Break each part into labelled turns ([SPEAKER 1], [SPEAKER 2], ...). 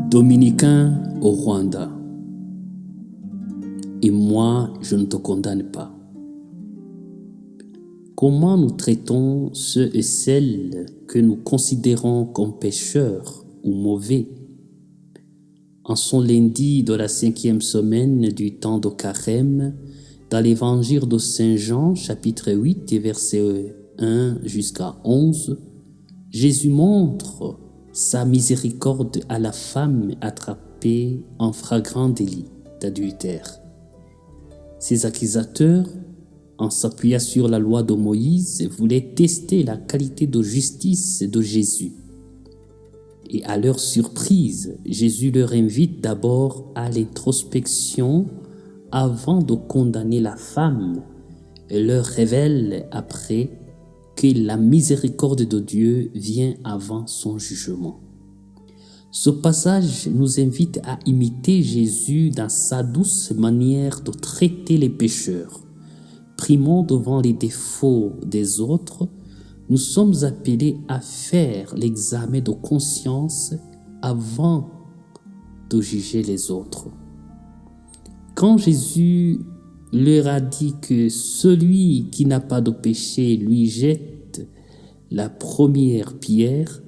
[SPEAKER 1] Dominicain au Rwanda. Et moi, je ne te condamne pas. Comment nous traitons ceux et celles que nous considérons comme pécheurs ou mauvais? En son lundi de la 5e semaine du temps de Carême, dans l'évangile de Saint Jean, chapitre 8, versets 1 jusqu'à 11, Jésus montre sa miséricorde à la femme attrapée en flagrant délit d'adultère. Ses accusateurs, en s'appuyant sur la loi de Moïse, voulaient tester la qualité de justice de Jésus. Et à leur surprise, Jésus leur invite d'abord à l'introspection avant de condamner la femme et leur révèle après que la miséricorde de Dieu vient avant son jugement. Ce passage nous invite à imiter Jésus dans sa douce manière de traiter les pécheurs. Primons devant les défauts des autres, nous sommes appelés à faire l'examen de conscience avant de juger les autres. Quand Jésus leur a dit que celui qui n'a pas de péché lui jette la première pierre,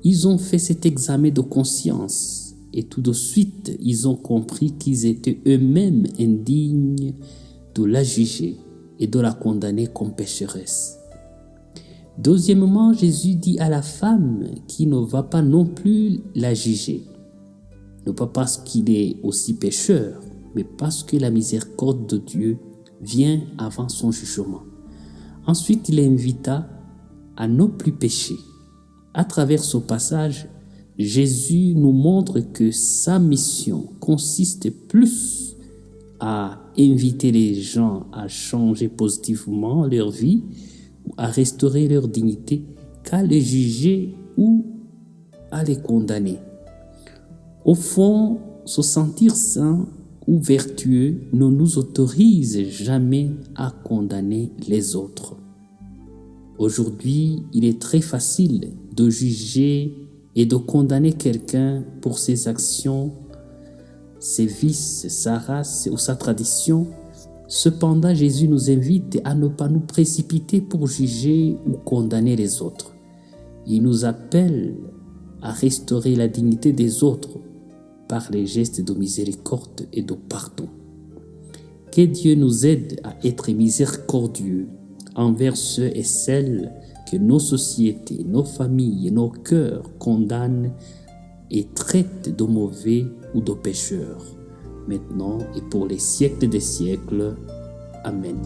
[SPEAKER 1] ils ont fait cet examen de conscience et tout de suite ils ont compris qu'ils étaient eux-mêmes indignes de la juger et de la condamner comme pécheresse. Deuxièmement, Jésus dit à la femme qu'il ne va pas non plus la juger, non pas parce qu'il est aussi pécheur, mais parce que la miséricorde de Dieu vient avant son jugement. Ensuite, il l'invita à ne plus pécher. À travers ce passage, Jésus nous montre que sa mission consiste plus à inviter les gens à changer positivement leur vie ou à restaurer leur dignité qu'à les juger ou à les condamner. Au fond, se sentir saint ou vertueux ne nous autorise jamais à condamner les autres. Aujourd'hui, il est très facile de juger et de condamner quelqu'un pour ses actions, ses vices, sa race ou sa tradition. Cependant, Jésus nous invite à ne pas nous précipiter pour juger ou condamner les autres. Il nous appelle à restaurer la dignité des autres par les gestes de miséricorde et de pardon. Que Dieu nous aide à être miséricordieux envers ceux et celles que nos sociétés, nos familles et nos cœurs condamnent et traitent de mauvais ou de pécheurs, maintenant et pour les siècles des siècles. Amen.